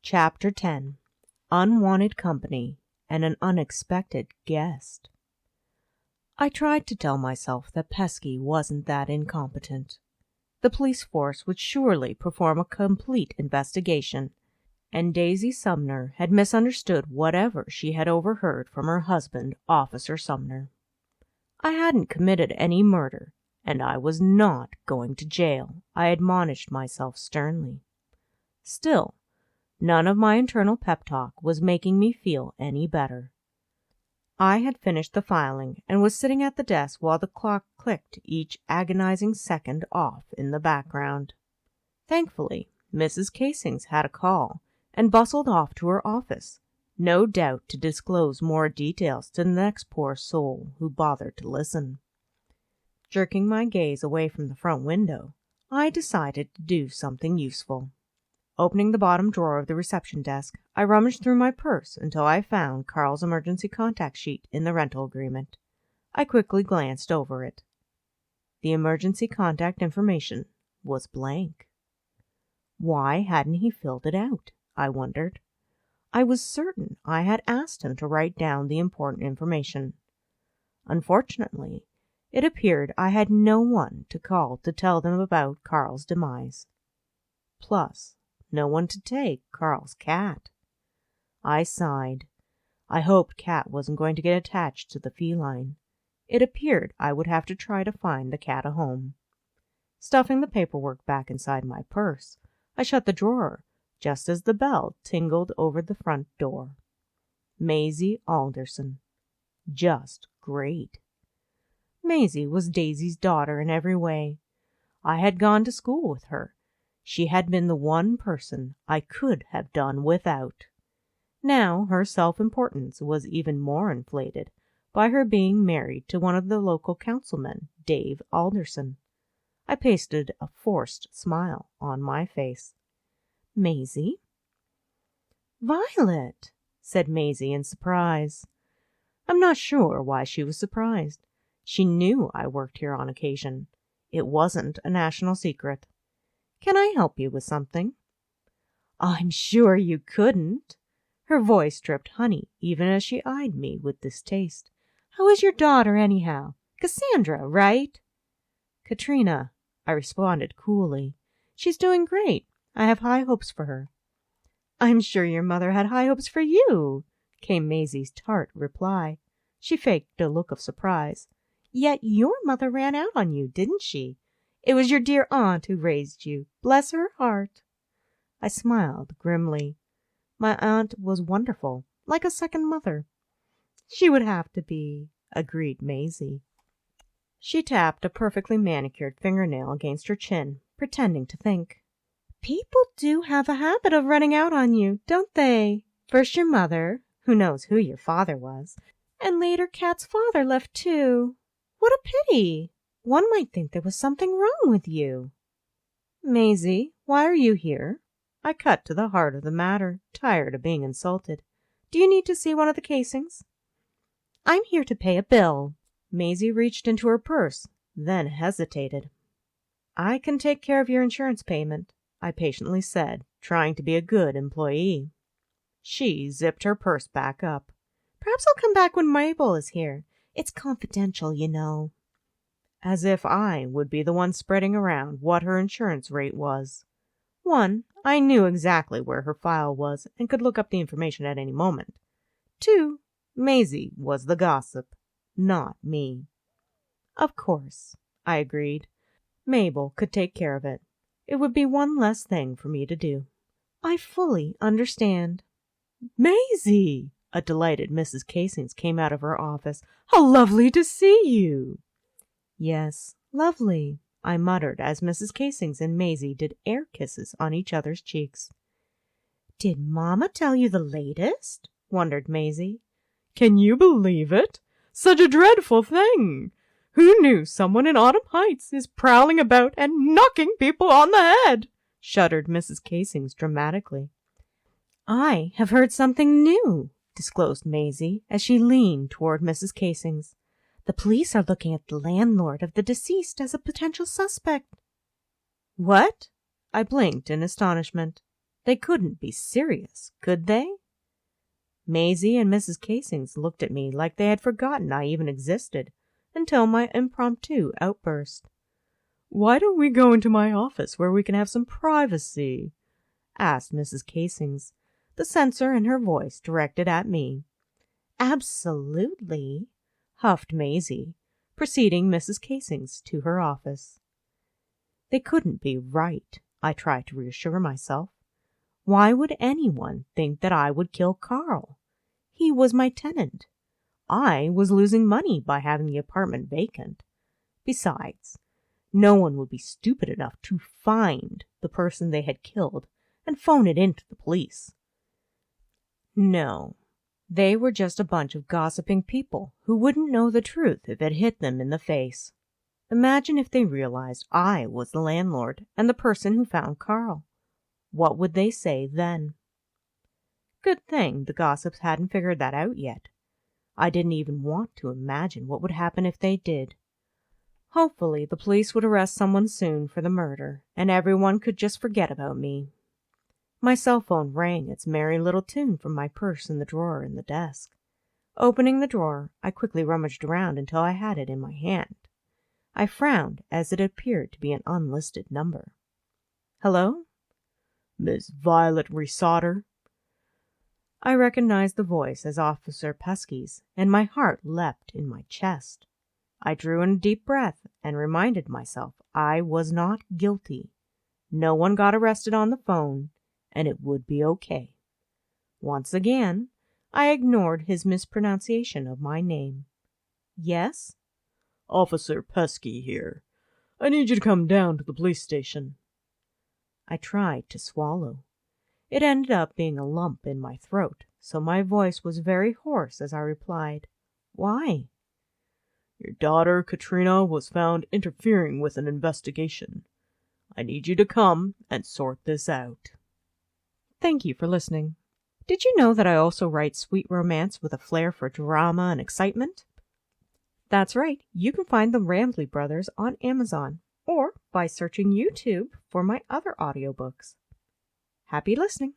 Chapter 10. Unwanted Company and an Unexpected Guest. I tried to tell myself that Pesky wasn't that incompetent. The police force would surely perform a complete investigation, and Daisy Sumner had misunderstood whatever she had overheard from her husband, Officer Sumner. I hadn't committed any murder, and I was not going to jail, I admonished myself sternly. Still, none of my internal pep talk was making me feel any better. I had finished the filing and was sitting at the desk while the clock clicked each agonizing second off in the background. Thankfully, Mrs. Casings had a call and bustled off to her office, no doubt to disclose more details to the next poor soul who bothered to listen. Jerking my gaze away from the front window, I decided to do something useful. Opening the bottom drawer of the reception desk, I rummaged through my purse until I found Carl's emergency contact sheet in the rental agreement. I quickly glanced over it. The emergency contact information was blank. Why hadn't he filled it out? I wondered. I was certain I had asked him to write down the important information. Unfortunately, it appeared I had no one to call to tell them about Carl's demise. Plus, no one to take Carl's cat. I sighed. I hoped Cat wasn't going to get attached to the feline. It appeared I would have to try to find the cat a home. Stuffing the paperwork back inside my purse, I shut the drawer just as the bell tingled over the front door. Maisie Alderson. Just great. Maisie was Daisy's daughter in every way. I had gone to school with her. She had been the one person I could have done without. Now her self-importance was even more inflated by her being married to one of the local councilmen, Dave Alderson. I pasted a forced smile on my face. Maisie? Violet, said Maisie in surprise. I'm not sure why she was surprised. She knew I worked here on occasion. It wasn't a national secret. Can I help you with something? I'm sure you couldn't. Her voice dripped honey even as she eyed me with distaste. How is your daughter, anyhow? Cassandra, right? Katrina, I responded coolly. She's doing great. I have high hopes for her. I'm sure your mother had high hopes for you, came Maisie's tart reply. She faked a look of surprise. Yet your mother ran out on you, didn't she? It was your dear aunt who raised you. Bless her heart. I smiled grimly. My aunt was wonderful, like a second mother. She would have to be, agreed Maisie. She tapped a perfectly manicured fingernail against her chin, pretending to think. People do have a habit of running out on you, don't they? First your mother, who knows who your father was, and later Kat's father left too. What a pity! One might think there was something wrong with you. Maisie, why are you here? I cut to the heart of the matter, tired of being insulted. Do you need to see one of the Casings? I'm here to pay a bill. Maisie reached into her purse, then hesitated. I can take care of your insurance payment, I patiently said, trying to be a good employee. She zipped her purse back up. Perhaps I'll come back when Mabel is here. It's confidential, you know. As if I would be the one spreading around what her insurance rate was. One, I knew exactly where her file was and could look up the information at any moment. Two, Maisie was the gossip, not me. Of course, I agreed. Mabel could take care of it. It would be one less thing for me to do. I fully understand. Maisie! A delighted Mrs. Casings came out of her office. How lovely to see you! Yes, lovely, I muttered as Mrs. Casings and Maisie did air kisses on each other's cheeks. Did Mama tell you the latest? Wondered Maisie. Can you believe it? Such a dreadful thing! Who knew someone in Autumn Heights is prowling about and knocking people on the head? Shuddered Mrs. Casings dramatically. I have heard something new, disclosed Maisie as she leaned toward Mrs. Casings. The police are looking at the landlord of the deceased as a potential suspect. What? I blinked in astonishment. They couldn't be serious, could they? Maisie and Mrs. Casings looked at me like they had forgotten I even existed until my impromptu outburst. "Why don't we go into my office where we can have some privacy?" asked Mrs. Casings, the censor in her voice directed at me. "Absolutely," huffed Maisie, preceding Mrs. Casings to her office. They couldn't be right, I tried to reassure myself. Why would anyone think that I would kill Carl? He was my tenant. I was losing money by having the apartment vacant. Besides, no one would be stupid enough to find the person they had killed and phone it in to the police. No, they were just a bunch of gossiping people who wouldn't know the truth if it hit them in the face. Imagine if they realized I was the landlord and the person who found Carl. What would they say then? Good thing the gossips hadn't figured that out yet. I didn't even want to imagine what would happen if they did. Hopefully the police would arrest someone soon for the murder, and everyone could just forget about me. My cell phone rang its merry little tune from my purse in the drawer in the desk. Opening the drawer, I quickly rummaged around until I had it in my hand. I frowned as it appeared to be an unlisted number. "Hello? Miss Violet Resauter?" I recognized the voice as Officer Pesky's, and my heart leapt in my chest. I drew in a deep breath and reminded myself I was not guilty. No one got arrested on the phone, and it would be okay. Once again, I ignored his mispronunciation of my name. "Yes?" "Officer Pesky here. I need you to come down to the police station." I tried to swallow. It ended up being a lump in my throat, so my voice was very hoarse as I replied, "Why?" "Your daughter, Katrina, was found interfering with an investigation. I need you to come and sort this out." Thank you for listening. Did you know that I also write sweet romance with a flair for drama and excitement? That's right, you can find the Ramsley Brothers on Amazon or by searching YouTube for my other audiobooks. Happy listening!